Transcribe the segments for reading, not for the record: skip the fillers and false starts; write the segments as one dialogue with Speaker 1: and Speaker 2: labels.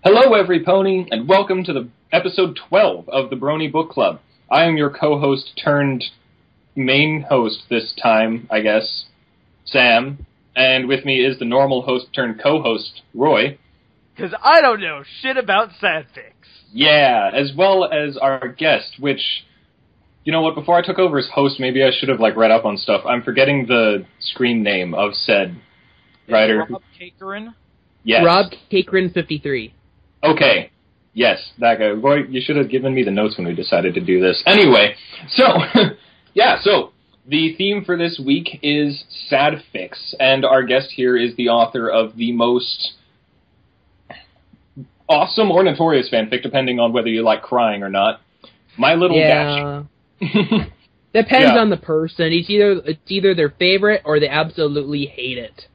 Speaker 1: Hello, every pony, and welcome to the episode 12 of the Brony Bookclub. I am your co-host turned main host this time, I guess, Sam, and with me is the normal host turned co-host, Roy.
Speaker 2: Because I don't know shit about fanfics.
Speaker 1: Yeah, as well as our guest, which, you know what, before I took over as host, maybe I should have, read up on stuff. I'm forgetting the screen name of said writer.
Speaker 2: Rob Cakerin?
Speaker 1: Yes.
Speaker 3: Rob Cakerin 53.
Speaker 1: Okay. Yes, that guy. Boy, you should have given me the notes when we decided to do this. Anyway, so, so the theme for this week is sad fics, and our guest here is the author of the most awesome or notorious fanfic, depending on whether you like crying or not, My Little Dash.
Speaker 3: Depends on the person. It's either their favorite or they absolutely hate it.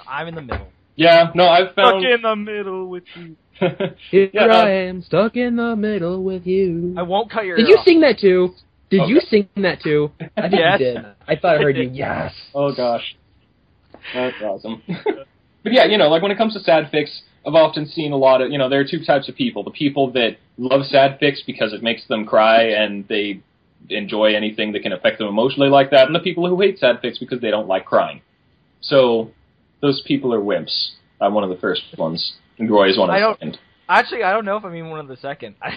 Speaker 2: I'm in the middle.
Speaker 1: Yeah, no, I've found...
Speaker 2: Stuck in the middle with you.
Speaker 3: Here I am, stuck in the middle with you.
Speaker 2: I won't cut your
Speaker 3: Did
Speaker 2: ear
Speaker 3: you
Speaker 2: off.
Speaker 3: sing that too? Did you sing that too? I think
Speaker 2: Yes.
Speaker 3: you did. I thought I heard you. Yes.
Speaker 1: Oh, gosh. That's awesome. But yeah, when it comes to sad fics, I've often seen a lot of, there are two types of people. The people that love sad fics because it makes them cry and they enjoy anything that can affect them emotionally like that, and the people who hate sad fics because they don't like crying. So, those people are wimps. I'm one of the first ones, and Roy is one of the second.
Speaker 2: Actually, I don't know if I'm even one of the second. I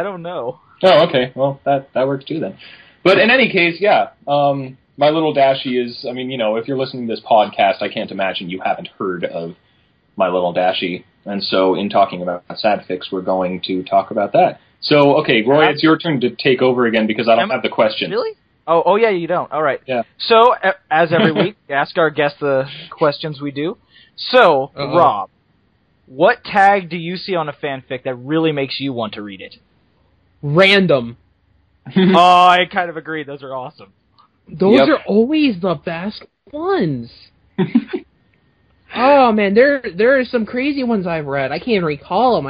Speaker 2: don't know.
Speaker 1: Oh, okay. Well, that works too then. But in any case, My Little Dashie is, if you're listening to this podcast, I can't imagine you haven't heard of My Little Dashie. And so in talking about sad fics, we're going to talk about that. So, okay, Roy, it's your turn to take over again because I don't have the question.
Speaker 2: Really? Oh, yeah, you don't. All right.
Speaker 1: Yeah.
Speaker 2: So, as every week, ask our guests the questions we do. So, Rob, what tag do you see on a fanfic that really makes you want to read it?
Speaker 3: Random.
Speaker 2: Oh, I kind of agree. Those are awesome.
Speaker 3: Those are always the best ones. Oh man, there are some crazy ones I've read. I can't even recall them.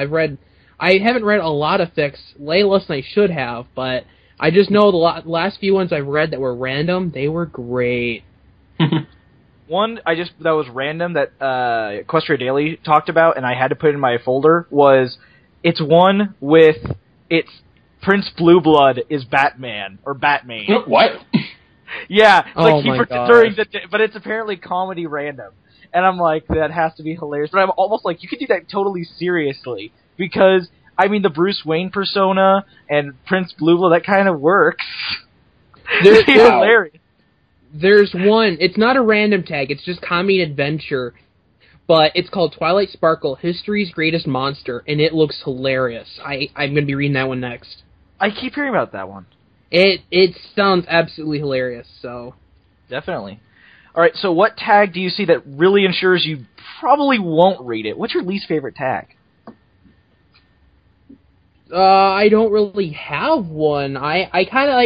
Speaker 3: I haven't read a lot of fics, way less than I should have, but I just know the last few ones I've read that were random, they were great.
Speaker 2: One that was random that Equestria Daily talked about, and I had to put it in my folder, it's one with Prince Blueblood is Batman or Batman.
Speaker 1: What?
Speaker 2: Yeah,
Speaker 3: gosh.
Speaker 2: but it's apparently comedy random, and I'm like, that has to be hilarious. But I'm almost like, you could do that totally seriously because the Bruce Wayne persona and Prince Blueblood, that kind of works. It's hilarious.
Speaker 3: There's one, it's not a random tag, it's just comedy and adventure, but it's called Twilight Sparkle, History's Greatest Monster, and it looks hilarious. I'm going to be reading that one next.
Speaker 2: I keep hearing about that one.
Speaker 3: It sounds absolutely hilarious, so...
Speaker 2: Definitely. Alright, so what tag do you see that really ensures you probably won't read it? What's your least favorite tag?
Speaker 3: I don't really have one. I kind of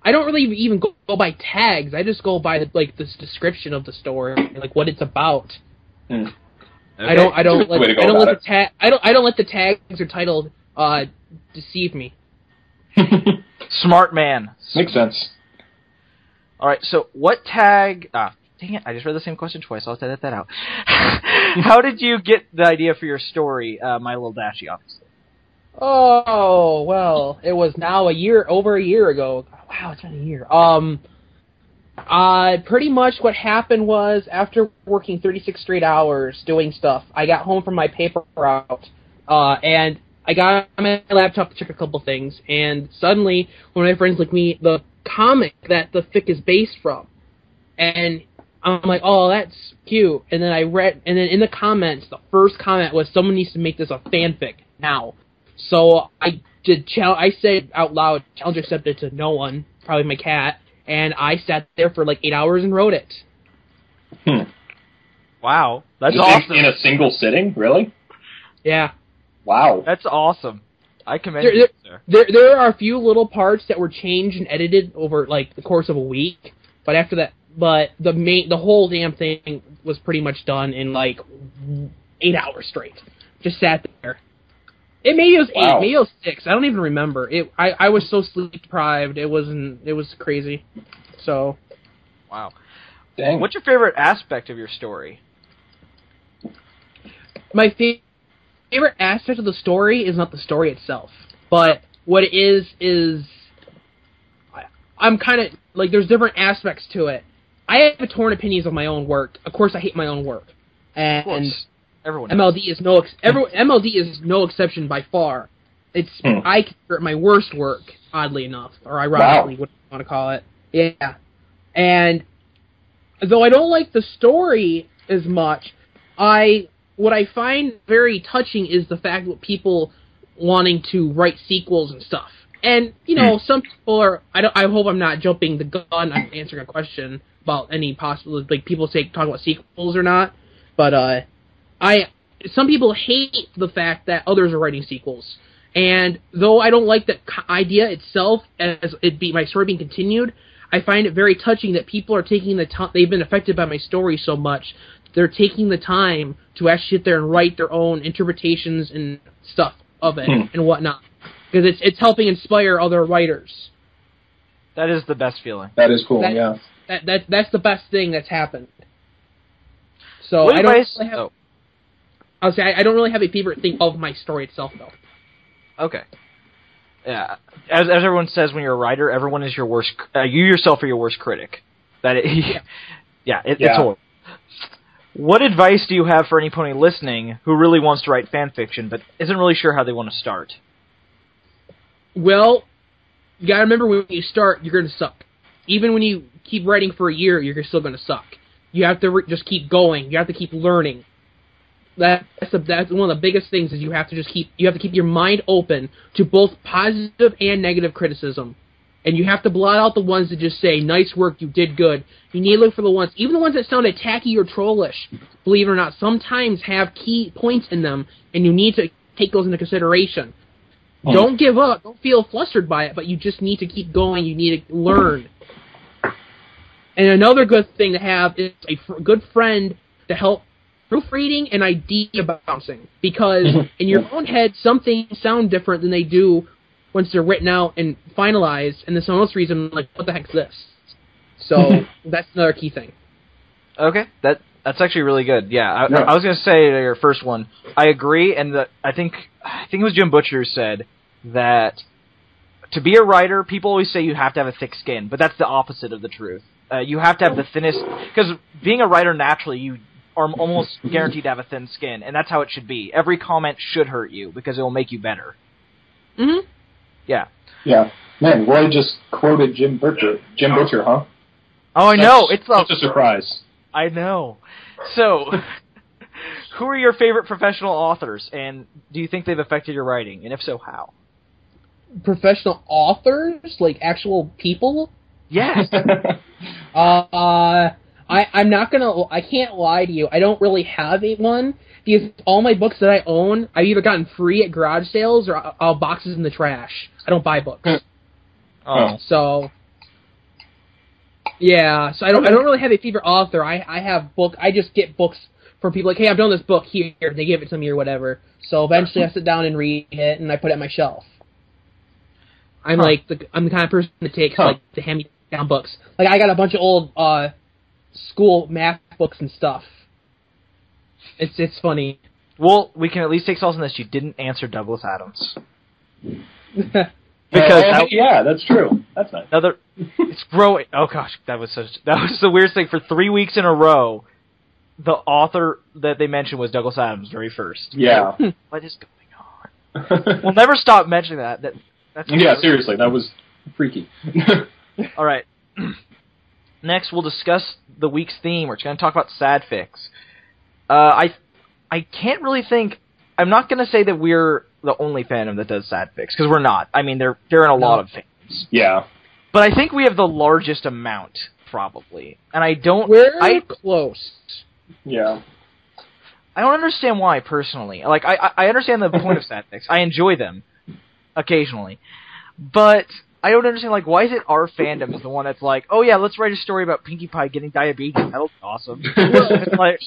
Speaker 3: I don't really even go by tags. I just go by this description of the story, what it's about.
Speaker 1: Okay.
Speaker 3: I don't let the tags or title deceive me.
Speaker 2: Smart man.
Speaker 1: Makes sense.
Speaker 2: Alright, so what tag... dang it, I just read the same question twice, so I'll edit that out. How did you get the idea for your story, My Little Dashie, obviously?
Speaker 3: Oh, well, it was now over a year ago. Wow, it's been a year. Pretty much what happened was, after working 36 straight hours doing stuff, I got home from my paper route, and I got on my laptop to check a couple things, and suddenly, one of my friends linked me the comic that the fic is based from, and I'm like, oh, that's cute, and then I read, and then in the comments, the first comment was, someone needs to make this a fanfic now. So I said out loud, challenge accepted to no one, probably my cat, and I sat there for 8 hours and wrote it.
Speaker 2: Wow, that's awesome.
Speaker 1: In a single sitting? Really?
Speaker 3: Yeah.
Speaker 1: Wow.
Speaker 2: That's awesome. I commend you, sir.
Speaker 3: There are a few little parts that were changed and edited over the course of a week, but after that, the whole damn thing was pretty much done in 8 hours straight. Just sat there. Maybe it was 8, maybe it was 6. I don't even remember. I was so sleep deprived. It was crazy. So.
Speaker 2: Wow.
Speaker 1: Dang.
Speaker 2: What's your favorite aspect of your story?
Speaker 3: My favorite aspect of the story is not the story itself, but what it is I'm kind of like there's different aspects to it. I have torn opinions of my own work. Of course, I hate my own work, and
Speaker 2: everyone
Speaker 3: MLD is MLD is no exception by far. It's I consider it my worst work, oddly enough, or ironically, what you want to call it. Yeah, and though I don't like the story as much, what I find very touching is the fact that people wanting to write sequels and stuff. And you know, some people are. I hope I'm not jumping the gun. I'm answering a question about any possible like people talk about sequels or not. But some people hate the fact that others are writing sequels. And though I don't like the idea itself as my story being continued, I find it very touching that people are taking the time. They've been affected by my story so much. They're taking the time to actually sit there and write their own interpretations and stuff of it and whatnot. Because it's helping inspire other writers.
Speaker 2: That is the best feeling.
Speaker 1: That is cool, yeah.
Speaker 3: That's the best thing that's happened. So
Speaker 2: I don't
Speaker 3: really have a favorite thing of my story itself, though.
Speaker 2: Okay. Yeah. As everyone says when you're a writer, everyone is your worst... you yourself are your worst critic. It's horrible. What advice do you have for any pony listening who really wants to write fan fiction but isn't really sure how they want to start?
Speaker 3: Well, you gotta remember when you start, you're gonna suck. Even when you keep writing for a year, you're still gonna suck. You have to just keep going. You have to keep learning. That's one of the biggest things is you have to keep your mind open to both positive and negative criticism. And you have to blot out the ones that just say, nice work, you did good. You need to look for the ones, even the ones that sound tacky or trollish, believe it or not, sometimes have key points in them, and you need to take those into consideration. Don't give up. Don't feel flustered by it, but you just need to keep going. You need to learn. And another good thing to have is a good friend to help proofreading and idea bouncing. Because in your own head, some things sound different than they do once they're written out and finalized, and then someone else reads them like, what the heck's this? So that's another key thing.
Speaker 2: Okay, that's actually really good. Yeah, I was going to say to your first one, I agree, and I think it was Jim Butcher who said that to be a writer, people always say you have to have a thick skin, but that's the opposite of the truth. You have to have the thinnest, because being a writer naturally, you are almost guaranteed to have a thin skin, and that's how it should be. Every comment should hurt you, because it will make you better.
Speaker 3: Mm-hmm.
Speaker 2: Yeah.
Speaker 1: Yeah. Man, Roy just quoted Jim Butcher, huh?
Speaker 2: Oh, I know. It's
Speaker 1: such a surprise.
Speaker 2: I know. So, who are your favorite professional authors, and do you think they've affected your writing? And if so, how?
Speaker 3: Professional authors? Like actual people?
Speaker 2: Yes.
Speaker 3: I'm not gonna. I can't lie to you. I don't really have one because all my books that I own, I've either gotten free at garage sales or boxes in the trash. I don't buy books.
Speaker 2: Oh.
Speaker 3: So. Yeah, so I don't really have a favorite author. I just get books from people like, hey, I've done this book here. They give it to me or whatever. So eventually I sit down and read it and I put it on my shelf. I'm the kind of person that takes like the hand-me-down books. Like I got a bunch of old school math books and stuff. It's funny.
Speaker 2: Well, we can at least take solace in this. You didn't answer Douglas Adams. Because
Speaker 1: that's true. That's nice.
Speaker 2: It's growing. Oh gosh, that was the weirdest thing. For 3 weeks in a row, the author that they mentioned was Douglas Adams very first.
Speaker 1: Yeah.
Speaker 2: What is going on? We'll never stop mentioning that. That's
Speaker 1: seriously, that was freaky.
Speaker 2: All right. Next, we'll discuss the week's theme. We're going to talk about sad fics. I can't really think. I'm not going to say that we're the only fandom that does sad fics, because we're not. I mean, they're in a lot of fandoms.
Speaker 1: Yeah.
Speaker 2: But I think we have the largest amount, probably. And I don't...
Speaker 3: We're close.
Speaker 1: Yeah.
Speaker 2: I don't understand why, personally. Like, I understand the point of sad fics. I enjoy them, occasionally. But I don't understand, like, why is it our fandom is the one that's like, oh yeah, let's write a story about Pinkie Pie getting diabetes. That looks awesome.
Speaker 3: Like,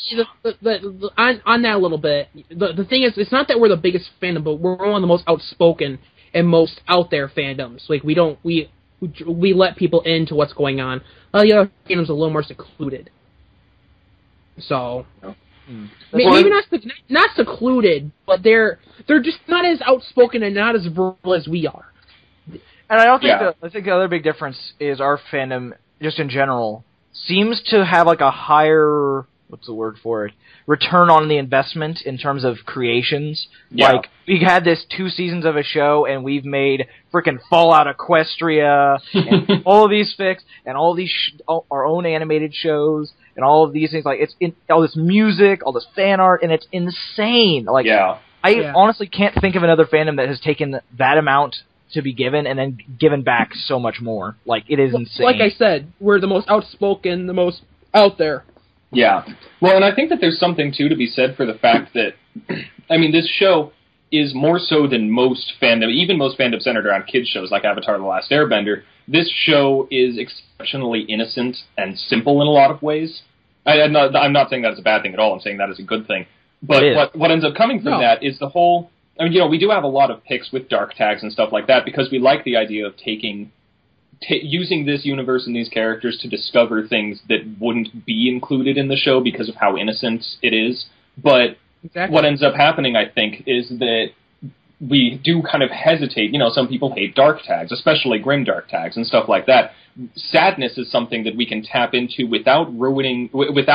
Speaker 3: on that a little bit, the thing is, it's not that we're the biggest fandom, but we're one of the most outspoken and most out there fandoms. Like, we let people into what's going on. The other fandoms are a little more secluded. So, Maybe not secluded, but they're just not as outspoken and not as verbal as we are.
Speaker 2: And I don't think I think the other big difference is our fandom, just in general, seems to have like a higher, what's the word for it, return on the investment in terms of creations.
Speaker 1: Yeah.
Speaker 2: Like, we had this 2 seasons of a show, and we've made frickin' Fallout Equestria, and all of these fics, and all of these our own animated shows, and all of these things. Like, it's all this music, all this fan art, and it's insane. Like, I honestly can't think of another fandom that has taken that amount to be given and then given back so much more. Like, it is insane.
Speaker 3: Like I said, we're the most outspoken, the most out there.
Speaker 1: Yeah. Well, and I think that there's something, too, to be said for the fact that, I mean, this show is more so than most fandom, even most fandom centered around kids shows like Avatar The Last Airbender. This show is exceptionally innocent and simple in a lot of ways. I'm not saying that is a bad thing at all. I'm saying that is a good thing. But what ends up coming from that is the whole... I mean, we do have a lot of picks with dark tags and stuff like that because we like the idea of using this universe and these characters to discover things that wouldn't be included in the show because of how innocent it is. But what ends up happening, I think, is that we do kind of hesitate. Some people hate dark tags, especially grim dark tags and stuff like that. Sadness is something that we can tap into without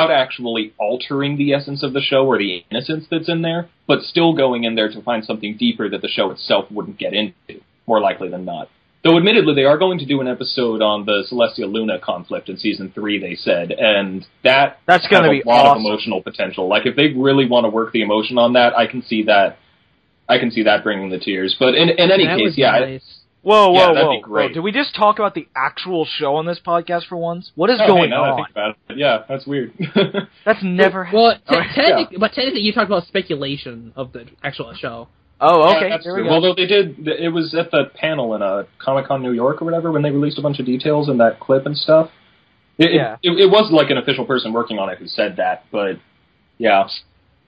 Speaker 1: actually altering the essence of the show or the innocence that's in there, but still going in there to find something deeper that the show itself wouldn't get into, more likely than not. Though, admittedly, they are going to do an episode on the Celestia Luna conflict in Season 3, they said, and that's going to be a lot of emotional potential. Like, if they really want to work the emotion on that, I can see that bringing the tears. But in any case, nice.
Speaker 2: Whoa.
Speaker 1: That'd be great.
Speaker 2: Did we just talk about the actual show on this podcast for once? What is going on?
Speaker 1: I think about it. Yeah, that's weird.
Speaker 2: That's never
Speaker 3: happened. Well, technically you talked about speculation of the actual show.
Speaker 2: Oh, okay.
Speaker 1: That's true. Although they did, it was at the panel in Comic-Con New York or whatever when they released a bunch of details in that clip and stuff. It was like an official person working on it who said that, but yeah.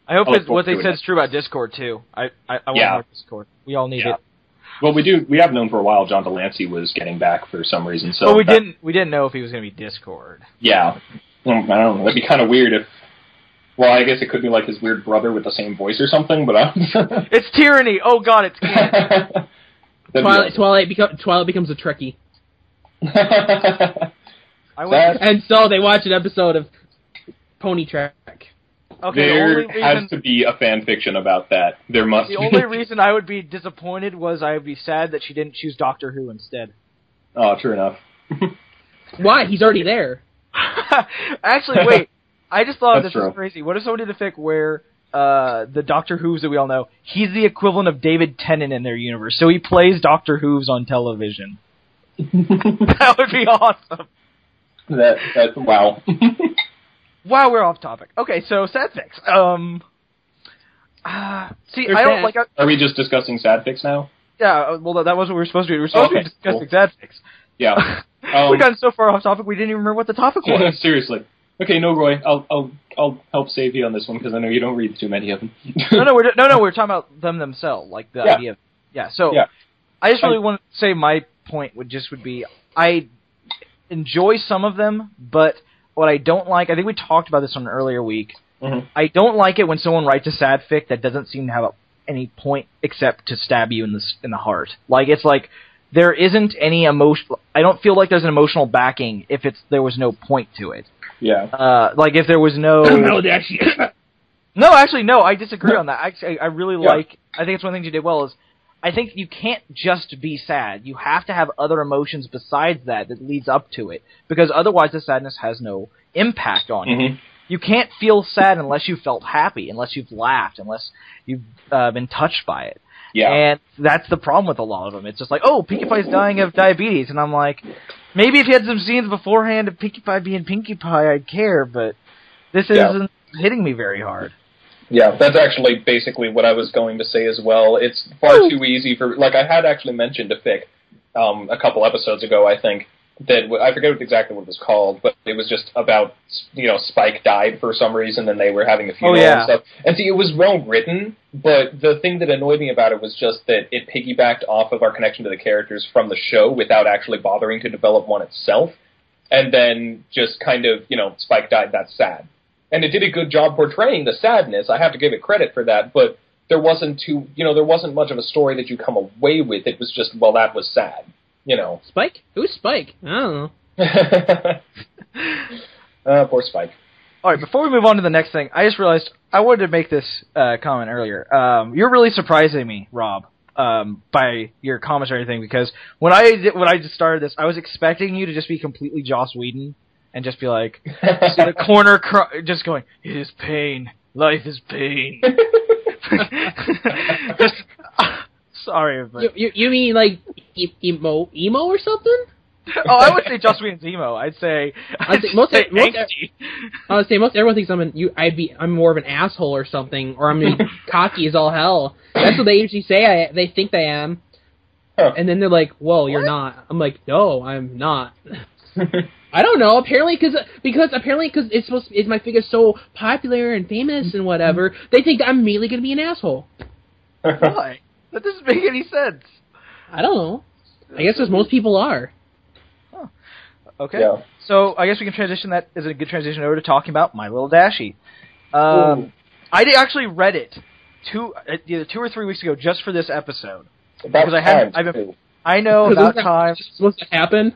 Speaker 2: I hope what they said is true about Discord too. I want more Discord. We all need it.
Speaker 1: Well, we have known for a while John Delancey was getting back for some reason. So
Speaker 2: but we didn't know if he was going to be Discord.
Speaker 1: Yeah. I don't know. That'd be kind of weird if... Well, I guess it could be like his weird brother with the same voice or something, but...
Speaker 2: It's tyranny! Oh god, it's canon!
Speaker 3: Twilight becomes a Trekkie. And so they watch an episode of Pony Trek.
Speaker 2: Okay,
Speaker 1: there has to be a fan fiction about that. There must be.
Speaker 2: The only reason I would be disappointed was I would be sad that she didn't choose Doctor Who instead.
Speaker 1: Oh, true enough.
Speaker 3: Why? He's already there.
Speaker 2: Actually, wait. I just thought this was crazy. What if somebody did a fic where the Doctor Who's that we all know, he's the equivalent of David Tennant in their universe, so he plays Doctor Who's on television. That would be awesome.
Speaker 1: That's wow.
Speaker 2: Wow, we're off topic. Okay, so sad fics. See, I don't like...
Speaker 1: Are we just discussing sad fics now?
Speaker 2: Yeah, well, that wasn't what we were supposed to do. We were supposed to be discussing sad fics.
Speaker 1: Yeah.
Speaker 2: We've gotten so far off topic, we didn't even remember what the topic was.
Speaker 1: Seriously. Okay, no, Roy, I'll help save you on this one, because I know you don't read too many of them.
Speaker 2: we're talking about them themselves, like the idea of... Yeah, so... Yeah. I just really want to say my point would be, I enjoy some of them, but... What I don't like, I think we talked about this on an earlier week, I don't like it when someone writes a sad fic that doesn't seem to have any point except to stab you in the heart. Like, it's like, there isn't any emotion, I don't feel like there's an emotional backing if there was no point to it.
Speaker 1: Yeah.
Speaker 2: Like, if there was no... No, actually, no, I disagree on that. I really like, I think it's one thing you did well is, I think you can't just be sad. You have to have other emotions besides that leads up to it. Because otherwise the sadness has no impact on you. You can't feel sad unless you felt happy, unless you've laughed, unless you've been touched by it.
Speaker 1: Yeah.
Speaker 2: And that's the problem with a lot of them. It's just like, oh, Pinkie Pie's dying of diabetes. And I'm like, maybe if you had some scenes beforehand of Pinkie Pie being Pinkie Pie, I'd care. But this isn't hitting me very hard.
Speaker 1: Yeah, that's actually basically what I was going to say as well. It's far too easy for... Like, I had actually mentioned a fic a couple episodes ago, I think, that... I forget exactly what it was called, but it was just about, Spike died for some reason, and they were having a funeral and stuff. And see, it was well written, but the thing that annoyed me about it was just that it piggybacked off of our connection to the characters from the show without actually bothering to develop one itself. And then just kind of, Spike died, that's sad. and it did a good job portraying the sadness. I have to give it credit for that, but there wasn't much of a story that you come away with. It was just, well, that was sad,
Speaker 3: Spike? Who's Spike? I don't
Speaker 1: know. Poor Spike.
Speaker 2: All right, before we move on to the next thing, I just realized I wanted to make this comment earlier. You're really surprising me, Rob, by your comments or anything, because when I just started this, I was expecting you to just be completely Joss Whedon and just be like, in the corner, just going, "It is pain. Life is pain." Just, sorry, but
Speaker 3: you mean like emo or something?
Speaker 2: Oh, I would say Joss Whedon's emo. I'd say
Speaker 3: most everyone thinks I'm more of an asshole or something, or I'm cocky as all hell. That's what they usually say. They think I am, and then they're like, "Whoa, you're not." I'm like, "No, I'm not." I don't know. Apparently, because it's my figure's so popular and famous and whatever. They think I'm immediately going to be an asshole.
Speaker 2: Why? That doesn't make any sense.
Speaker 3: I don't know. I guess as most people are.
Speaker 2: Okay,
Speaker 1: yeah.
Speaker 2: So I guess we can transition. That is a good transition over to talking about My Little Dashie. I actually read it either 2 or 3 weeks ago just for this episode.
Speaker 1: About time.
Speaker 2: I know about time.
Speaker 3: Is this supposed to happen?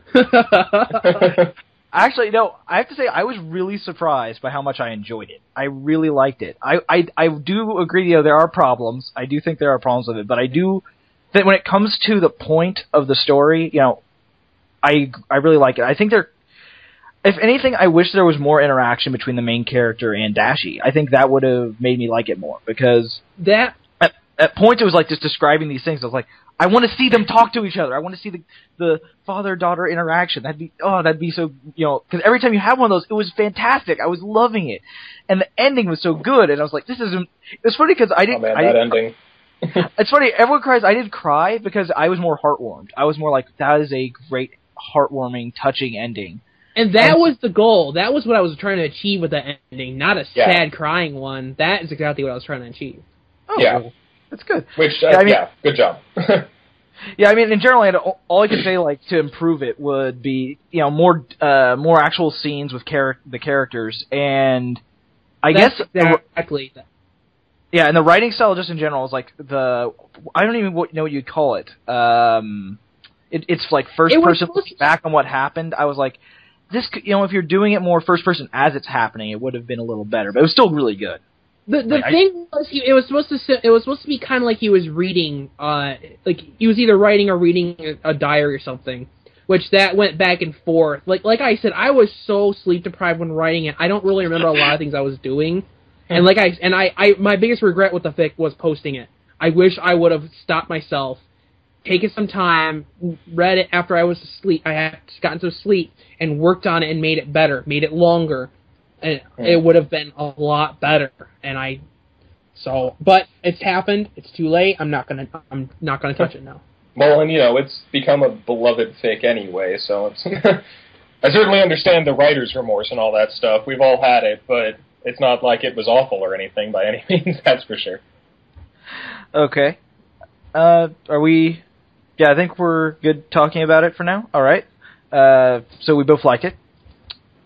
Speaker 2: Actually, no. I have to say I was really surprised by how much I enjoyed it. I really liked it. I do agree. There are problems. I do think there are problems with it, but I do that when it comes to the point of the story, I really like it. I think if anything, I wish there was more interaction between the main character and Dashie. I think that would have made me like it more, because at points it was like just describing these things. I was like, I want to see them talk to each other. I want to see the father-daughter interaction. That'd be so, because every time you have one of those, it was fantastic. I was loving it. And the ending was so good, and I was like, it's funny because I didn't...
Speaker 1: ending.
Speaker 2: It's funny, everyone cries. I didn't cry because I was more heartwarmed. I was more like, that is a great, heartwarming, touching ending.
Speaker 3: And that was the goal. That was what I was trying to achieve with that ending, not a sad, crying one. That is exactly what I was trying to achieve.
Speaker 2: Oh,
Speaker 1: yeah.
Speaker 2: Well, that's good.
Speaker 1: Which, good job.
Speaker 2: Yeah, I mean, in general, all I could say, to improve it would be, more actual scenes with the characters, and
Speaker 3: That's exactly.
Speaker 2: Yeah, and the writing style just in general is I don't even know what you'd call it. It's like first person looking back on what happened. I was like, this, if you're doing it more first person as it's happening, it would have been a little better, but it was still really good.
Speaker 3: The thing was, it was supposed to be kind of like he was reading, he was either writing or reading a diary or something, which that went back and forth. Like I said, I was so sleep deprived when writing it. I don't really remember a lot of things I was doing, and my biggest regret with the fic was posting it. I wish I would have stopped myself, taken some time, read it after I was asleep. I had gotten to sleep and worked on it and made it better, made it longer. And it would have been a lot better, but it's happened. It's too late. I'm not gonna touch it now.
Speaker 1: Well, and it's become a beloved fic anyway, so it's. I certainly understand the writer's remorse and all that stuff. We've all had it, but it's not like it was awful or anything by any means. That's for sure.
Speaker 2: Okay. Are we? Yeah, I think we're good talking about it for now. All right. So we both like it.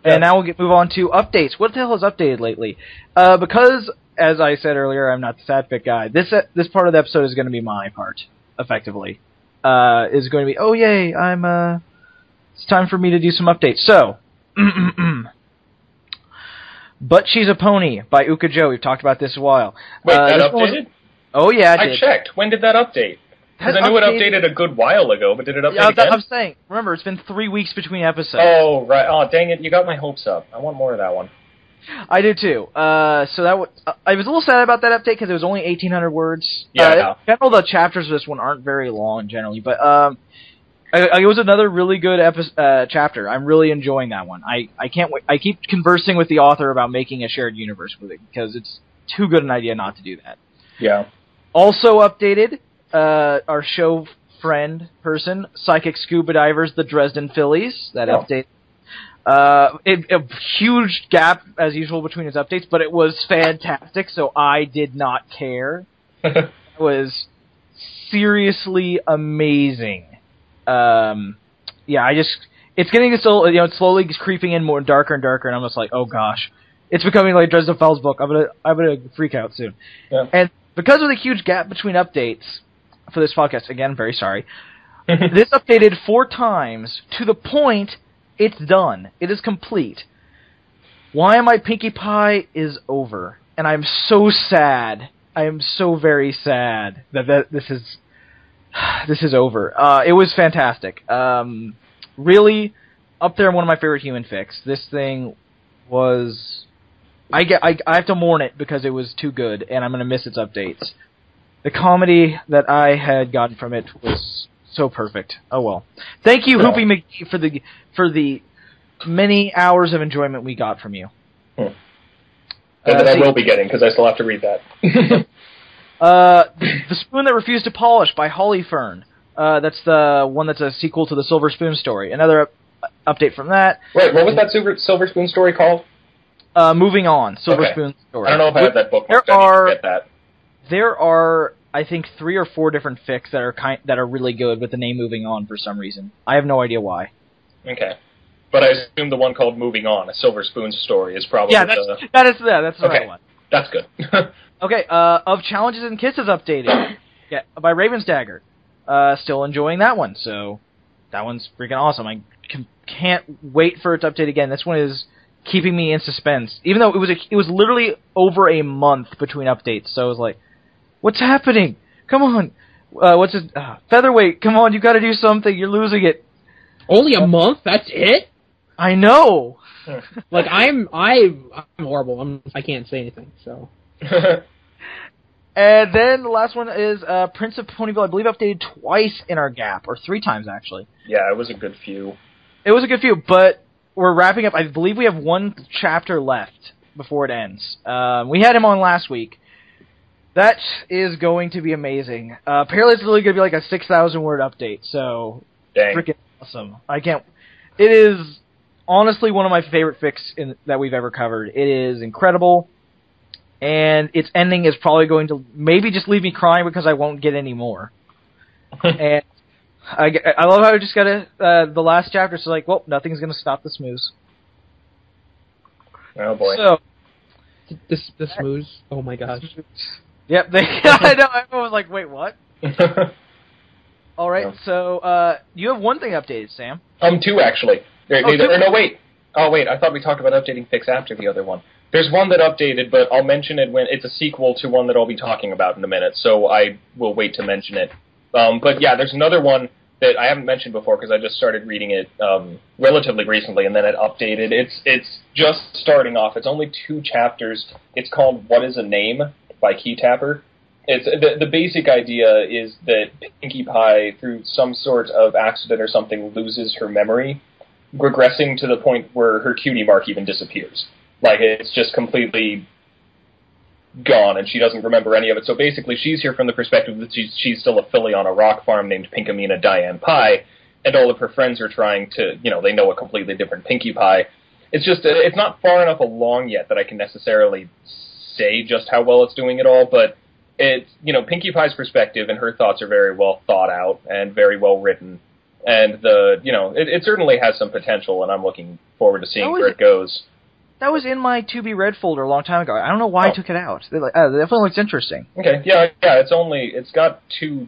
Speaker 2: And now we'll move on to updates. What the hell has updated lately? Because, as I said earlier, I'm not the sadfic guy. This part of the episode is going to be my part, effectively. Is going to be, oh yay, it's time for me to do some updates. So, But She's a Pony by Uka Joe. We've talked about this a while.
Speaker 1: Wait, that updated?
Speaker 2: Oh yeah, it did.
Speaker 1: I checked. When did that update? Because I knew it updated a good while ago, but did it update again?
Speaker 2: I'm saying, remember, it's been 3 weeks between episodes.
Speaker 1: Oh, right. Oh, dang it. You got my hopes up. I want more of that one.
Speaker 2: I do, too. So that I was a little sad about that update because it was only 1,800 words.
Speaker 1: Yeah,
Speaker 2: in general, the chapters of this one aren't very long, generally, but it was another really good chapter. I'm really enjoying that one. I can't wait. I keep conversing with the author about making a shared universe with it because it's too good an idea not to do that.
Speaker 1: Yeah. Also
Speaker 2: updated, our show friend person, Psychic Scuba Divers, the Dresden Phillies. That update. A huge gap, as usual, between his updates, but it was fantastic, so I did not care. It was seriously amazing. It's getting it's slowly creeping in more darker and darker, and I'm just like, oh gosh, It's becoming like Dresden Files book. I'm gonna freak out soon.
Speaker 1: Yeah.
Speaker 2: And because of the huge gap between updates for this podcast, again, very sorry. This updated 4 times to the point it's done. It is complete. Why Am I Pinkie Pie is over, and I'm so sad. I am so very sad that this is over. It was fantastic. Really up there, one of my favorite human fics. This thing was. I have to mourn it because it was too good, and I'm gonna miss its updates. The comedy that I had gotten from it was so perfect. Oh well. Thank you, Hoopy McGee, for the many hours of enjoyment we got from you.
Speaker 1: And that I will be getting, because I still have to read that.
Speaker 2: The Spoon That Refused to Polish by Holly Fern. That's the one that's a sequel to the Silver Spoon story. Another update from that.
Speaker 1: Wait, what was that Silver Spoon story called?
Speaker 2: Moving On, Silver Spoon story.
Speaker 1: I don't know if I have that book.
Speaker 2: There are, I think, 3 or 4 different fics that are really good with the name Moving On for some reason. I have no idea why.
Speaker 1: Okay. But I assume the one called Moving On, a Silver Spoon story, is probably
Speaker 2: that's the right one.
Speaker 1: That's good.
Speaker 2: Okay, Of Challenges and Kisses updated by Raven's Dagger. Still enjoying that one, so that one's freaking awesome. I can't wait for it to update again. This one is keeping me in suspense, even though it was literally over a month between updates. So I was like, "What's happening? Come on, what's it? Featherweight? Come on, you got to do something. You're losing it."
Speaker 3: Only a month? That's it?
Speaker 2: I know.
Speaker 3: Like I'm horrible. I can't say anything. So.
Speaker 2: And then the last one is Prince of Ponyville. I believe updated twice in our gap, or 3 times actually.
Speaker 1: Yeah, it was a good few.
Speaker 2: It was a good few, but we're wrapping up. I believe we have 1 chapter left before it ends. We had him on last week. That is going to be amazing. Apparently it's really going to be like a 6,000 word update, so freaking awesome. I can't. It is honestly one of my favorite fics that we've ever covered. It is incredible, and its ending is probably going to maybe just leave me crying because I won't get any more. And I love how I just got the last chapter. It's like, well, nothing's going to stop the smooze.
Speaker 1: Oh boy. So
Speaker 3: the smooze. Oh my gosh.
Speaker 2: Yep. I know. I was like, wait, what? All right. Yeah. So you have 1 thing updated, Sam.
Speaker 1: 2 actually. No, wait. Oh wait. I thought we talked about updating fics after the other one. There's one that updated, but I'll mention it when it's a sequel to one that I'll be talking about in a minute. So I will wait to mention it. But yeah, there's another one that I haven't mentioned before because I just started reading it relatively recently, and then it updated. It's just starting off. It's only 2 chapters. It's called What Is a Name by Key Tapper. It's the basic idea is that Pinkie Pie, through some sort of accident or something, loses her memory, regressing to the point where her cutie mark even disappears. Like, it's just completely gone, and she doesn't remember any of it. So basically, she's here from the perspective that she's still a filly on a rock farm named Pinkamena Diane Pie, and all of her friends are trying to, they know a completely different Pinkie Pie. It's just, it's not far enough along yet that I can necessarily say just how well it's doing it all, but it's, Pinkie Pie's perspective and her thoughts are very well thought out and very well written, and it certainly has some potential, and I'm looking forward to seeing where it goes.
Speaker 2: That was in my to be read folder a long time ago. I don't know why I took it out. It definitely looks interesting.
Speaker 1: Okay, yeah. It's got 2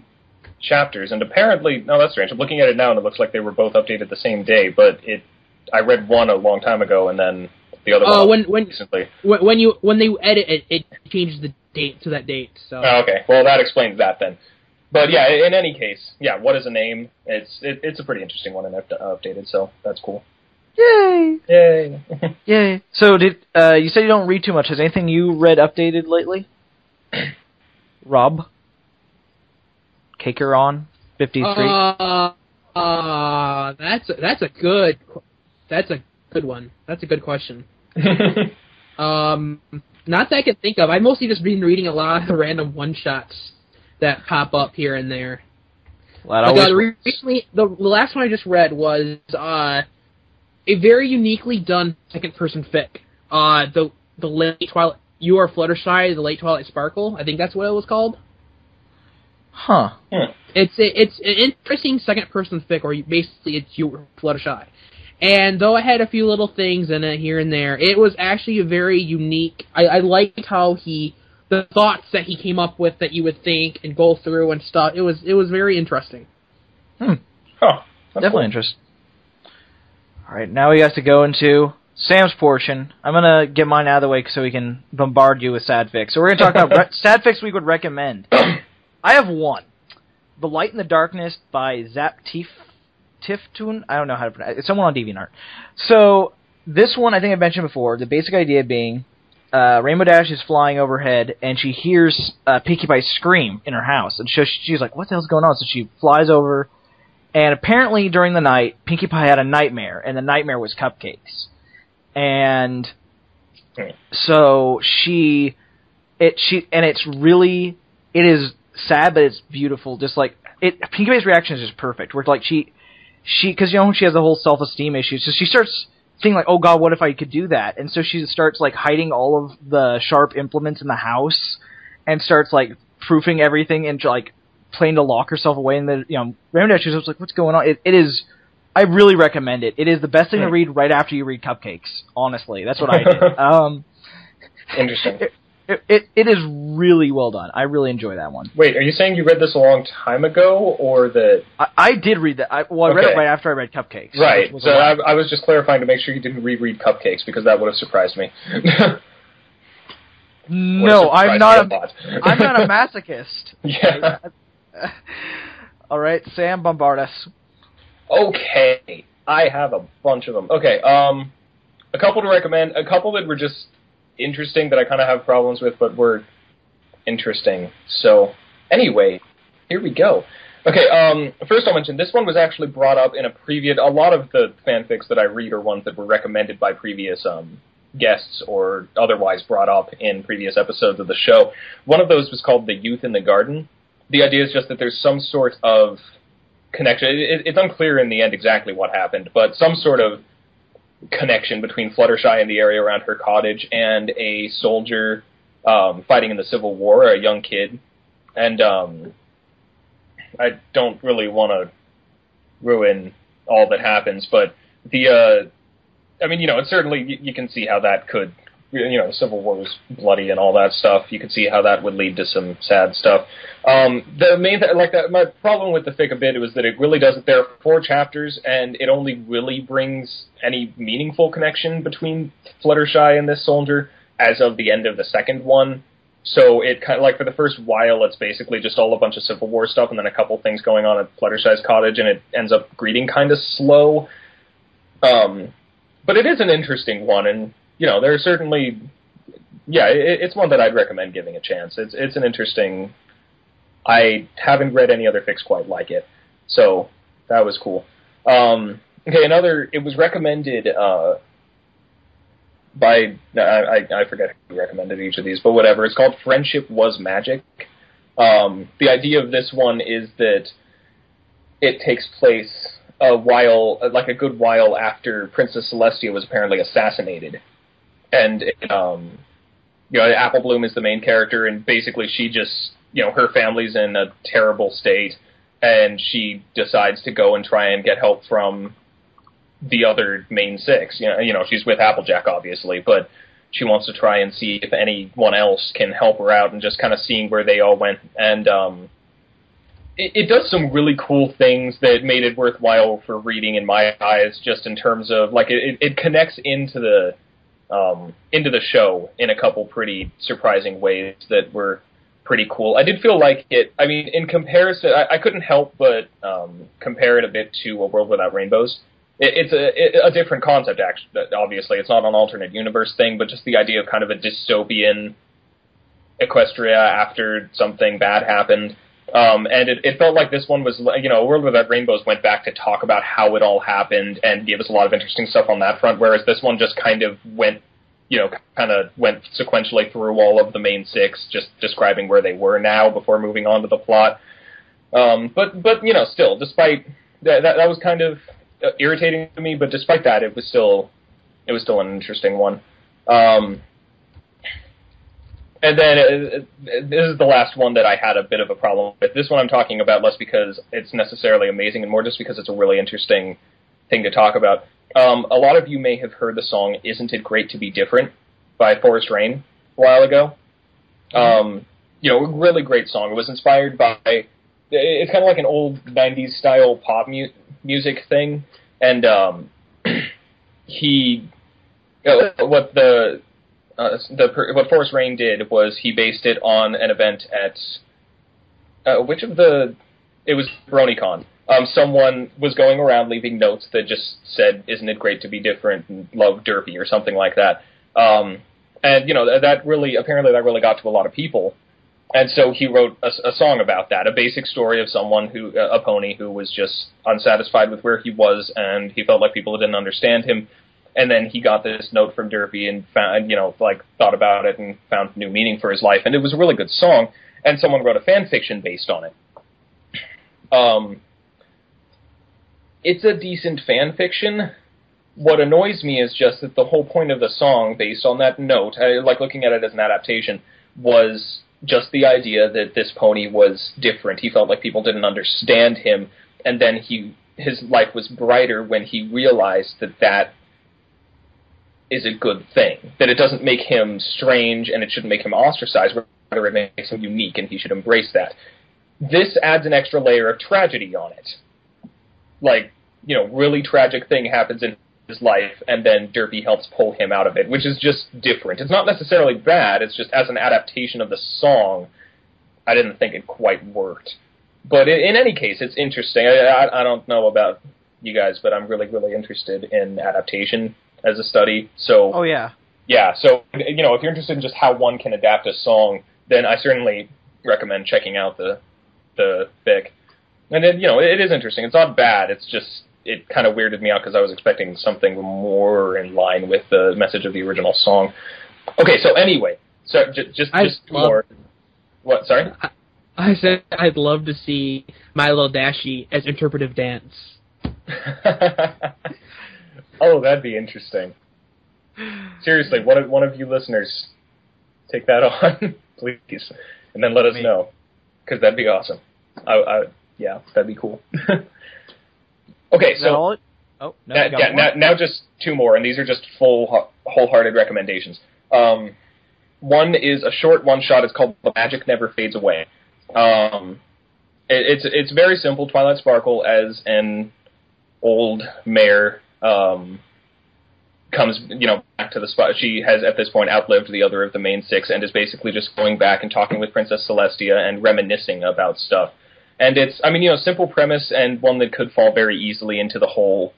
Speaker 1: chapters, and apparently, no, that's strange. I'm looking at it now, and it looks like they were both updated the same day. But I read one a long time ago, and then the other one recently.
Speaker 3: When they edit it, it changes the date to that date. So.
Speaker 1: Oh, okay, well that explains that then. But yeah, in any case, yeah, What Is a Name? It's a pretty interesting one, and I've updated, so that's cool.
Speaker 2: Yay!
Speaker 1: Yay!
Speaker 2: Yay! So you said you don't read too much. Has anything you read updated lately? Rob? Caker on 53.
Speaker 3: That's a good one. That's a good question. Not that I can think of. I've mostly just been reading a lot of the random one-shots that pop up here and there. Recently, the last one I just read was a very uniquely done second-person fic. The late Twilight, You Are Fluttershy, the Late Twilight Sparkle. I think that's what it was called.
Speaker 2: Huh.
Speaker 3: It's an interesting second-person fic, or basically it's You Are Fluttershy, And though it had a few little things in it here and there, it was actually a very unique. I liked how the thoughts that he came up with that you would think and go through and stuff. It was very interesting.
Speaker 1: Oh,
Speaker 2: Definitely
Speaker 1: cool.
Speaker 2: interesting. All right, now we have to go into Sam's portion. I'm gonna get mine out of the way so we can bombard you with sad fics. So we're gonna talk about sad fics we would recommend. I have one, "The Light in the Darkness" by Zap Tiftun. I don't know how to pronounce it. It's someone on DeviantArt. So this one, I think I've mentioned before. The basic idea being, Rainbow Dash is flying overhead, and she hears Pinkie Pie scream in her house, and she's like, "What the hell's going on?" So she flies over, and apparently during the night, Pinkie Pie had a nightmare, and the nightmare was cupcakes. And so it is sad, but it's beautiful. Just like Pinkie Pie's reaction is just perfect. Where like because she has the whole self-esteem issue, so she starts thinking like, "Oh God, what if I could do that?" And so she starts like hiding all of the sharp implements in the house, and starts like proofing everything and like playing to lock herself away. And then Rainbow Dash is like, "What's going on?" It is. I really recommend it. It is the best thing to read right after you read Cupcakes. Honestly, that's what I did.
Speaker 1: Interesting.
Speaker 2: It is really well done. I really enjoy that one.
Speaker 1: Wait, are you saying you read this a long time ago, or that...
Speaker 2: I did read that. I read it right after I read Cupcakes.
Speaker 1: Right, so I was just clarifying to make sure you didn't reread Cupcakes, because that would have surprised me.
Speaker 2: No, I'm not a masochist.
Speaker 1: Yeah.
Speaker 2: All right, Sam, bombard us.
Speaker 1: Okay, I have a bunch of them. Okay, a couple to recommend, a couple that were just interesting that I kind of have problems with, but were interesting. So, anyway, here we go. Okay, first I'll mention, this one was actually brought up in a lot of the fanfics that I read are ones that were recommended by previous guests or otherwise brought up in previous episodes of the show. One of those was called The Youth in the Garden. The idea is just that there's some sort of connection. It's unclear in the end exactly what happened, but some sort of connection between Fluttershy and the area around her cottage and a soldier fighting in the Civil War, a young kid. And I don't really want to ruin all that happens, but it's certainly, you can see how that could, the Civil War was bloody and all that stuff. You could see how that would lead to some sad stuff. The main my problem with the fic a bit was that it really doesn't. There are 4 chapters, and it only really brings any meaningful connection between Fluttershy and this soldier as of the end of the second one. So it kind of for the first while, it's basically just all a bunch of Civil War stuff, and then a couple things going on at Fluttershy's cottage, and it ends up reading kind of slow. But it is an interesting one, and there's certainly, it's one that I'd recommend giving a chance. It's an interesting. I haven't read any other fics quite like it, so that was cool. Okay, it was recommended by, I forget who recommended each of these, but whatever. It's called Friendship Was Magic. The idea of this one is that it takes place a good while after Princess Celestia was apparently assassinated. And, Apple Bloom is the main character, and basically she just, her family's in a terrible state, and she decides to go and try and get help from the other main 6. She's with Applejack, obviously, but she wants to try and see if anyone else can help her out, and just kind of seeing where they all went. And it does some really cool things that made it worthwhile for reading in my eyes, just in terms of, it connects into the show in a couple pretty surprising ways that were pretty cool. I did feel like it, in comparison, I couldn't help but compare it a bit to A World Without Rainbows. It's a different concept, actually. Obviously, it's not an alternate universe thing, but just the idea of kind of a dystopian Equestria after something bad happened. And it felt like this one was, A World Without Rainbows went back to talk about how it all happened and gave us a lot of interesting stuff on that front, whereas this one just kind of went sequentially through all of the main 6, just describing where they were now before moving on to the plot. But still, despite that was kind of irritating to me, but despite that, it was still an interesting one. And then this is the last one that I had a bit of a problem with. This one I'm talking about less because it's necessarily amazing and more just because it's a really interesting thing to talk about. A lot of you may have heard the song "Isn't It Great to Be Different" by Forest Rain a while ago. Really great song. It was inspired by, it's kind of like an old 90s style pop music thing, and what Forest Rain did was he based it on an event at, it was BronyCon. Someone was going around leaving notes that just said, "Isn't it great to be different?" and "Love Derpy," or something like that. And that really got to a lot of people. And so he wrote a song about that, a basic story of someone a pony who was just unsatisfied with where he was, and he felt like people didn't understand him. And then he got this note from Derpy and found, thought about it and found new meaning for his life. And it was a really good song. And someone wrote a fan fiction based on it. It's a decent fan fiction. What annoys me is just that the whole point of the song, based on that note, looking at it as an adaptation, was just the idea that this pony was different. He felt like people didn't understand him, and then his life was brighter when he realized that is a good thing. That it doesn't make him strange, and it shouldn't make him ostracized, rather it makes him unique, and he should embrace that. This adds an extra layer of tragedy on it. Really tragic thing happens in his life, and then Derpy helps pull him out of it, which is just different. It's not necessarily bad, it's just as an adaptation of the song, I didn't think it quite worked. But in any case, it's interesting. I don't know about you guys, but I'm really, really interested in adaptation as a study. So,
Speaker 2: oh, yeah.
Speaker 1: Yeah, so, if you're interested in just how one can adapt a song, then I certainly recommend checking out the fic. And then, it is interesting. It's not bad. It's just, it kind of weirded me out because I was expecting something more in line with the message of the original song. Okay, so anyway, just more. What? Sorry.
Speaker 3: I said I'd love to see My Little Dashie as interpretive dance.
Speaker 1: Oh, that'd be interesting. Seriously, one of you listeners take that on, please, and then let us know, because that'd be awesome. Yeah, that'd be cool. Okay, so now just two more, and these are just wholehearted recommendations. One is a short one-shot. It's called "The Magic Never Fades Away." It's very simple. Twilight Sparkle, as an old mare, comes back to the spot. She has at this point outlived the other of the main six, and is basically just going back and talking with Princess Celestia and reminiscing about stuff. And it's, simple premise, and one that could fall very easily into the whole,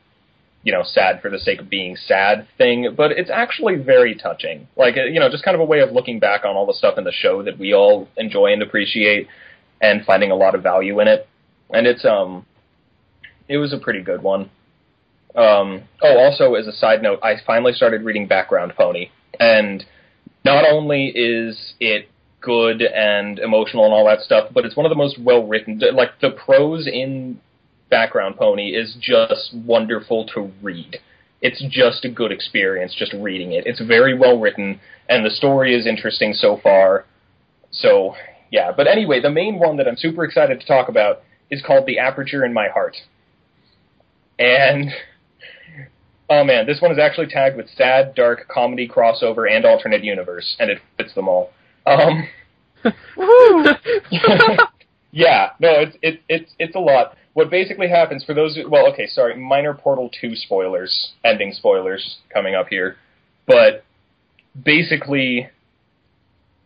Speaker 1: sad for the sake of being sad thing, but it's actually very touching. Just kind of a way of looking back on all the stuff in the show that we all enjoy and appreciate, and finding a lot of value in it. And it was a pretty good one. Also, as a side note, I finally started reading Background Pony, and not only is it good and emotional and all that stuff, but it's one of the most well-written. The prose in Background Pony is just wonderful to read. It's just a good experience just reading it. It's very well-written, and the story is interesting so far. So, yeah. But anyway, the main one that I'm super excited to talk about is called The Aperture in My Heart. And, oh man, this one is actually tagged with sad, dark, comedy, crossover, and alternate universe, and it fits them all. Yeah, no, it's a lot. What basically happens for those, minor Portal 2 spoilers, ending spoilers coming up here, but basically,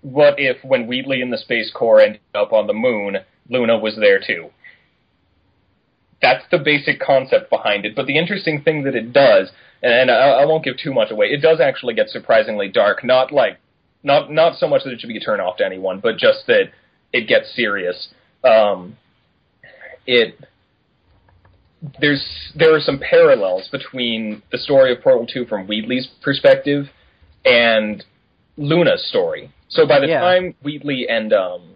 Speaker 1: what if when Wheatley and the Space Corps ended up on the moon, Luna was there too? That's the basic concept behind it, but the interesting thing that it does, and I won't give too much away, it does actually get surprisingly dark, not so much that it should be a turn off to anyone, but just that it gets serious. There are some parallels between the story of Portal 2 from Wheatley's perspective and Luna's story. So by the time Wheatley and the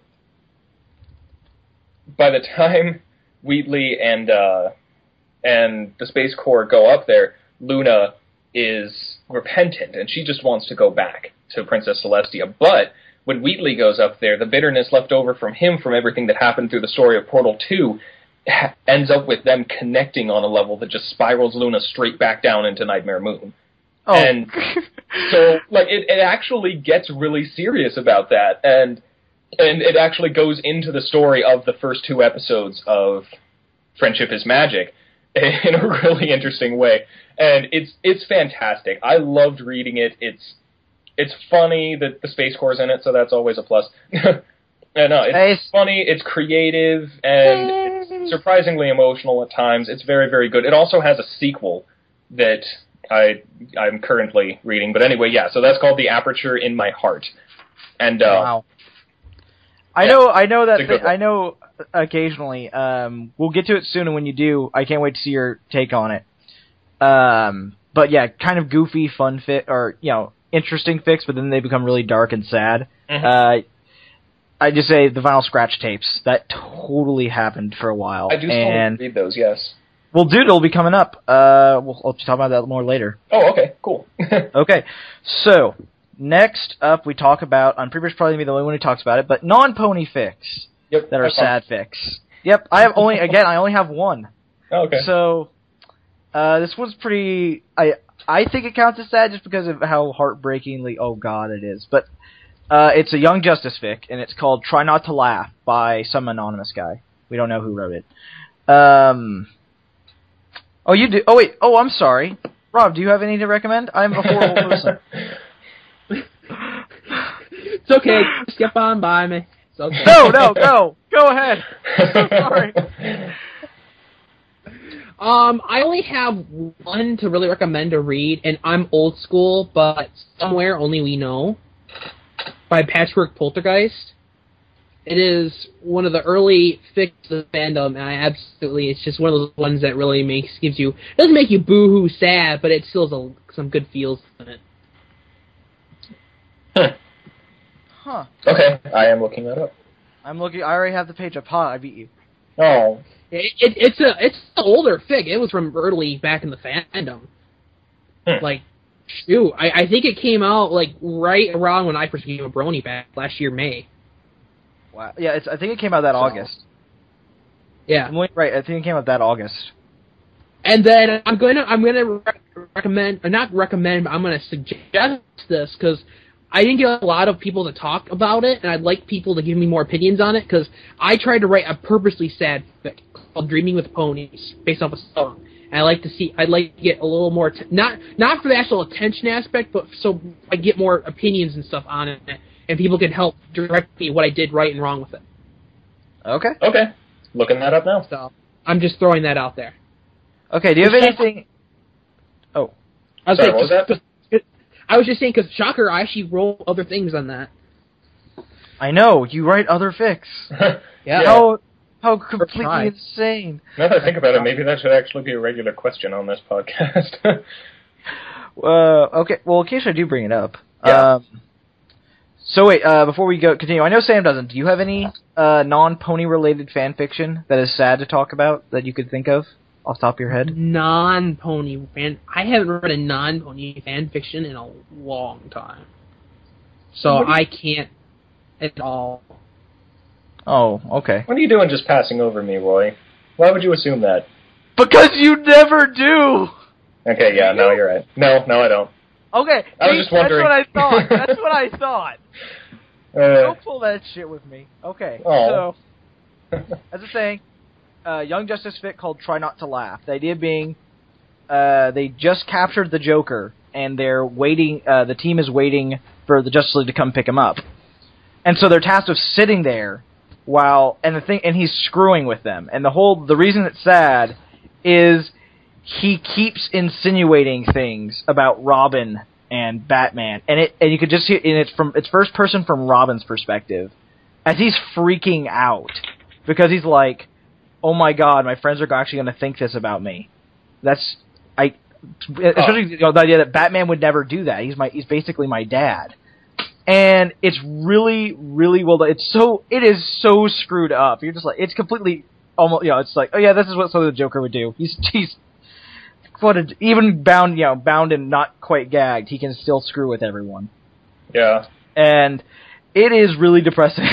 Speaker 1: Space Corps go up there, Luna is repentant, and she just wants to go back to Princess Celestia. But when Wheatley goes up there, the bitterness left over from him from everything that happened through the story of Portal 2 ends up with them connecting on a level that just spirals Luna straight back down into Nightmare Moon. Oh. And so, like, it actually gets really serious about that, and it actually goes into the story of the first 2 episodes of Friendship is Magic in a really interesting way. And it's fantastic. I loved reading it. It's funny that the Space Corps in it, so that's always a plus. No, it's funny, it's creative, and it's surprisingly emotional at times. It's very, very good. It also has a sequel that I'm currently reading. But anyway, yeah, so that's called The Aperture in My Heart. And
Speaker 2: wow. I know occasionally. We'll get to it soon, and when you do, I can't wait to see your take on it. But yeah, kind of goofy, fun or interesting fics, but then they become really dark and sad. Mm-hmm. I just say the Vinyl Scratch tapes. That totally happened for a while.
Speaker 1: I do still read those, yes.
Speaker 2: Well, dude, it'll be coming up. We'll talk about that more later.
Speaker 1: Oh, okay, cool.
Speaker 2: Okay, so next up we talk about, I'm pretty much probably going to be the only one who talks about it, but non-pony fics that are sad fics. Yep, I only have one.
Speaker 1: Oh, okay.
Speaker 2: So, this one's pretty, I think it counts as sad just because of how heartbreakingly, oh god, it is. But it's a Young Justice fic, and it's called Try Not to Laugh by some anonymous guy. We don't know who wrote it. Oh, you do? Oh, wait. Oh, I'm sorry. Rob, do you have any to recommend? I'm a horrible person.
Speaker 3: It's okay. Skip on by me. It's okay.
Speaker 2: No, go. Go ahead. I'm so sorry.
Speaker 3: I only have one to really recommend to read, and I'm old school, but Somewhere Only We Know by Patchwork Poltergeist. It is one of the early fics of fandom, and it's just one of those ones that really doesn't make you boo-hoo sad, but it still has some good feels in it.
Speaker 2: Huh.
Speaker 1: Okay, I am looking that up.
Speaker 2: I already have the page up. I beat you.
Speaker 1: Oh.
Speaker 3: It's an older fic. It was from early back in the fandom. Like, shoot, I think it came out like right around when I first became a Brony back last year, May.
Speaker 2: Wow. Yeah, I think it came out that August.
Speaker 3: Yeah.
Speaker 2: Right, I think it came out that August.
Speaker 3: And then I'm gonna recommend, or not recommend, but I'm gonna suggest this because I didn't get a lot of people to talk about it, and I'd like people to give me more opinions on it because I tried to write a purposely sad fic called Dreaming with Ponies based off a song. And I'd like to get a little more, not for the actual attention aspect, but so I get more opinions and stuff on it, and people can help direct me what I did right and wrong with it.
Speaker 2: Okay.
Speaker 1: Okay. Looking that up now.
Speaker 3: So what there.
Speaker 2: Okay, do you have anything... Oh.
Speaker 3: What was that? I was just saying, because, shocker, I actually wrote other things on that.
Speaker 2: I know, you write other fics.
Speaker 3: Yeah.
Speaker 2: How completely insane.
Speaker 1: Now that I think about it, maybe that should actually be a regular question on this podcast.
Speaker 2: Okay, well, in case I do bring it up.
Speaker 1: Yeah.
Speaker 2: So wait, before we continue, I know Sam doesn't. Do you have any non-pony-related fan fiction that is sad to talk about that you could think of off the top of your head?
Speaker 3: Non-pony fan... I haven't read a non-pony fan fiction in a long time. So I can't at all.
Speaker 2: Oh, okay.
Speaker 1: What are you doing just passing over me, Roy? Why would you assume that?
Speaker 2: Because you never do!
Speaker 1: Okay, yeah, no, you're right. No, I don't.
Speaker 2: Okay,
Speaker 1: I was just wondering.
Speaker 2: That's what I thought. Don't pull that shit with me. Okay, so, as I was saying, Young Justice fic called Try Not to Laugh. The idea being, they just captured the Joker, and they're waiting, the team is waiting for the Justice League to come pick him up. And so they're tasked with sitting there and he's screwing with them. And the reason it's sad is he keeps insinuating things about Robin and Batman, and you could just see it, and it's first person from Robin's perspective, as he's freaking out because he's like, "Oh my God, my friends are actually going to think this about me." Especially the idea that Batman would never do that. He's basically my dad, and it's really, really well done. It is so screwed up. You're just like, it's completely almost, it's like, oh yeah, this is what the Joker would do. He's even bound and not quite gagged, he can still screw with everyone.
Speaker 1: Yeah.
Speaker 2: And it is really depressing.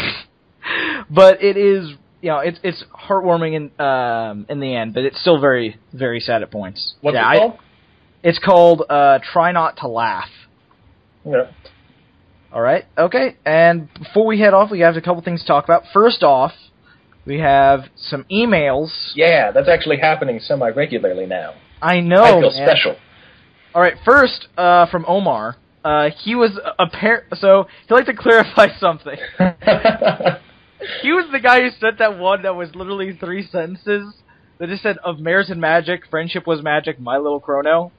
Speaker 2: But it is, it's heartwarming in the end, but it's still very, very sad at points.
Speaker 1: What's it called?
Speaker 2: It's called Try Not to Laugh.
Speaker 1: Yeah.
Speaker 2: All right. Okay. And before we head off, we have a couple things to talk about. First off, we have some emails.
Speaker 1: Yeah, that's actually happening semi-regularly now.
Speaker 2: I know,
Speaker 1: I feel special.
Speaker 2: All right. First, from Omar. He was so he'd like to clarify something. He was the guy who sent that one that was literally 3 sentences that just said, "Of Mares and Magic, friendship was magic, My Little Chrono."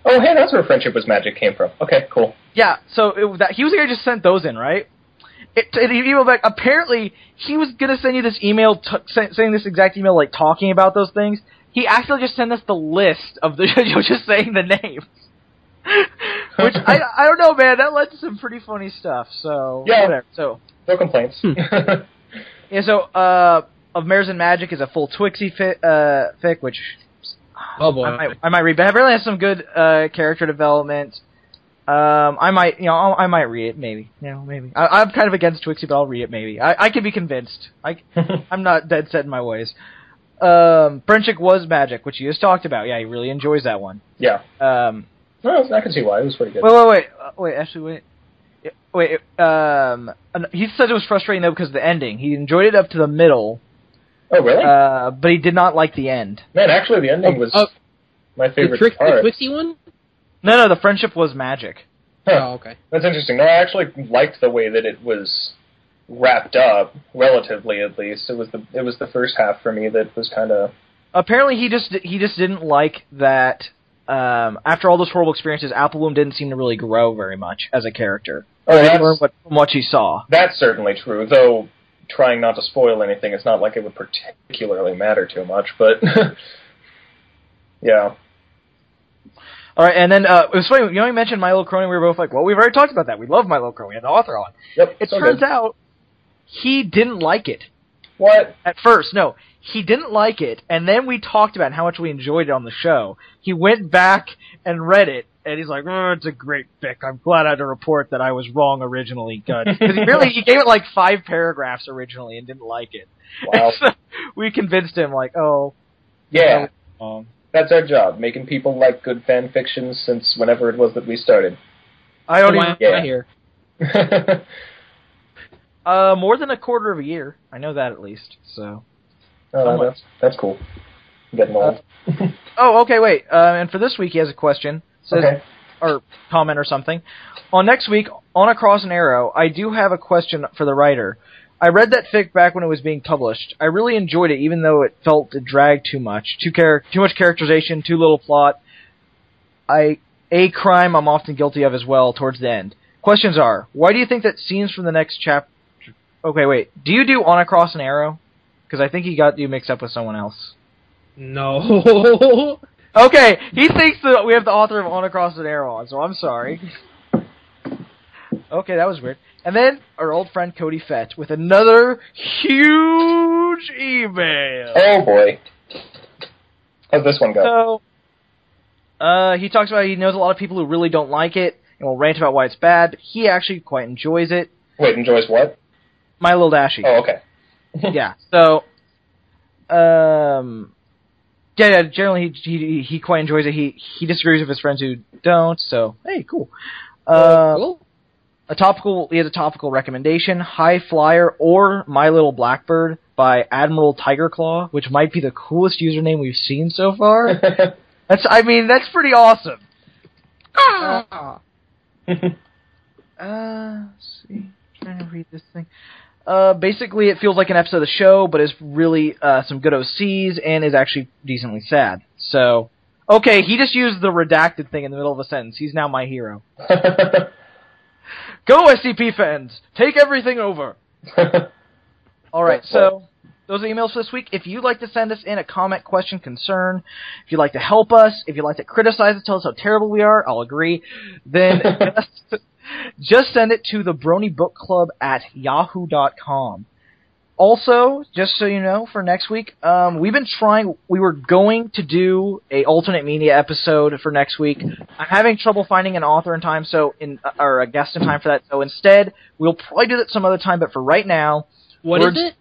Speaker 1: Oh, hey, that's where Friendship was Magic came from. Okay, cool.
Speaker 2: Yeah, so he was the guy who just sent those in, right? Apparently, he was going to send you this email, saying this exact email, like, talking about those things. He actually just sent us the list of the, just saying the names. Which, I don't know, man, that led to some pretty funny stuff, so,
Speaker 1: yeah.
Speaker 2: Whatever. So,
Speaker 1: no complaints.
Speaker 2: Yeah, so, Of Mares and Magic is a full Twixie fic, which...
Speaker 3: Oh boy,
Speaker 2: I might read, but it really has some good character development. I might read it, maybe. Maybe. I'm kind of against Twixie, but I'll read it, maybe. I can be convinced. I'm not dead set in my ways. Friendship was Magic, which you just talked about. Yeah, he really enjoys that one.
Speaker 1: Yeah. Well, I can see why. It was pretty good.
Speaker 2: Wait. He said it was frustrating, though, because of the ending. He enjoyed it up to the middle.
Speaker 1: Oh, really?
Speaker 2: But he did not like the end.
Speaker 1: Man, actually, the ending was my favorite part.
Speaker 3: The Twixie one?
Speaker 2: No, the Friendship was Magic.
Speaker 1: Huh.
Speaker 3: Oh, okay.
Speaker 1: That's interesting. No, I actually liked the way that it was wrapped up, relatively at least. It was the first half for me that was kind of...
Speaker 2: Apparently, he just didn't like that. After all those horrible experiences, Applebloom didn't seem to really grow very much as a character. From what he saw.
Speaker 1: That's certainly true, though. Trying not to spoil anything, it's not like it would particularly matter too much, but yeah.
Speaker 2: All right, and then it was funny. You mentioned My Little Crony. We were both like, "Well, we've already talked about that. We love My Little Crony. We had the author on."
Speaker 1: Yep.
Speaker 2: It turns out he didn't like it.
Speaker 1: What?
Speaker 2: At first, no, he didn't like it, and then we talked about how much we enjoyed it on the show. He went back and read it. And he's like, "Oh, it's a great fic. I'm glad I had to report that I was wrong originally." Good. Because he gave it like 5 paragraphs originally and didn't like it.
Speaker 1: Wow.
Speaker 2: So we convinced him, like, oh.
Speaker 1: Yeah. That's our job, making people like good fan fiction since whenever it was that we started.
Speaker 2: I don't even...
Speaker 3: Yeah. Here.
Speaker 2: More than a quarter of a year. I know that at least, so...
Speaker 1: that's cool. I'm getting old.
Speaker 2: Okay, wait. And for this week, he has a question. Says,
Speaker 1: okay.
Speaker 2: Or comment or something. On next week, On Across an Arrow, I do have a question for the writer. I read that fic back when it was being published. I really enjoyed it, even though it felt to drag too much. Too much characterization, too little plot. A crime I'm often guilty of as well towards the end. Questions are, why do you think that scenes from the next chapter... Okay, wait. Do you do On Across an Arrow? Because I think he got you mixed up with someone else.
Speaker 3: No.
Speaker 2: Okay, he thinks that we have the author of On Across an Arrow on, so I'm sorry. Okay, that was weird. And then our old friend Cody Fett with another huge email.
Speaker 1: Oh boy. How's this one go?
Speaker 2: So, he talks about he knows a lot of people who really don't like it and will rant about why it's bad, but he actually quite enjoys it.
Speaker 1: Wait, enjoys what?
Speaker 2: My Little Dashie.
Speaker 1: Oh, okay.
Speaker 2: Yeah, so... Yeah, generally he quite enjoys it. He disagrees with his friends who don't, so hey, cool.
Speaker 3: Cool.
Speaker 2: He has a topical recommendation, High Flyer or My Little Blackbird by Admiral Tigerclaw, which might be the coolest username we've seen so far. That's pretty awesome. Let's see. Trying to read this thing. Basically, it feels like an episode of the show, but is really some good OCs and is actually decently sad. So, okay, he just used the redacted thing in the middle of a sentence. He's now my hero. Go, SCP fans! Take everything over! Alright, so those are the emails for this week. If you'd like to send us in a comment, question, concern, if you'd like to help us, if you'd like to criticize us, tell us how terrible we are, I'll agree, then just send it to the Brony Bookclub at yahoo.com. Also, just so you know, for next week, we were going to do a alternate media episode for next week. I'm having trouble finding an author in time, or a guest in time for that, so instead, we'll probably do that some other time, but for right now...
Speaker 3: What is it?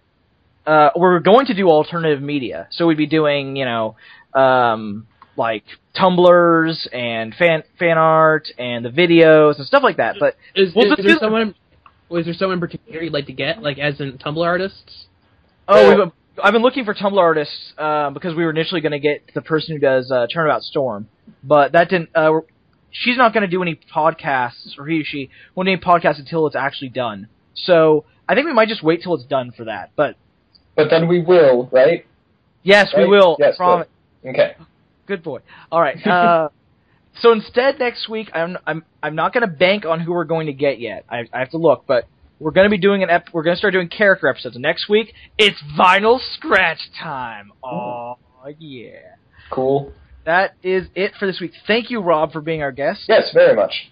Speaker 2: we're going to do alternative media. So we'd be doing, like Tumblrs and fan art and the videos and stuff like that. But
Speaker 3: is there someone in particular you'd like to get, like as in Tumblr artists?
Speaker 2: Oh, I've been looking for Tumblr artists because we were initially going to get the person who does Turnabout Storm, but that didn't. She's not going to do any podcasts, or she won't do any podcasts until it's actually done. So I think we might just wait till it's done for that. But
Speaker 1: then we will, right?
Speaker 2: Yes,
Speaker 1: right?
Speaker 2: We will.
Speaker 1: Yes,
Speaker 2: promise.
Speaker 1: Okay.
Speaker 2: Good boy. All right. So instead, next week, I'm not going to bank on who we're going to get yet. I have to look, but we're going to be doing we're going to start doing character episodes. And next week, it's Vinyl Scratch time. Oh yeah.
Speaker 1: Cool.
Speaker 2: That is it for this week. Thank you, Rob, for being our guest.
Speaker 1: Yes, very much.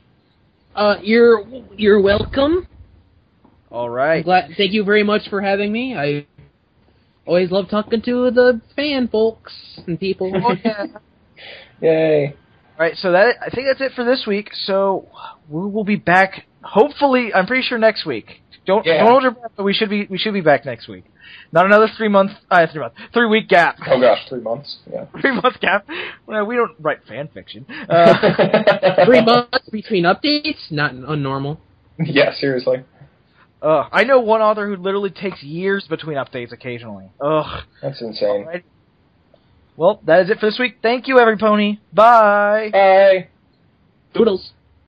Speaker 3: You're welcome.
Speaker 2: All right.
Speaker 3: Thank you very much for having me. I always love talking to the fan folks and people.
Speaker 2: Oh, yeah.
Speaker 1: Yay.
Speaker 2: All right, so I think that's it for this week. So we will be back. Hopefully, I'm pretty sure next week. Don't hold your breath, but we should be back next week. Not another 3 week gap.
Speaker 1: Oh gosh, 3 months. Yeah.
Speaker 2: 3 month gap. Well, we don't write fan fiction.
Speaker 3: 3 months between updates, not unnormal.
Speaker 1: Yeah, seriously.
Speaker 2: I know one author who literally takes years between updates occasionally. Ugh.
Speaker 1: That's insane.
Speaker 2: Right. Well, that is it for this week. Thank you, every pony. Bye.
Speaker 1: Bye.
Speaker 3: Doodles.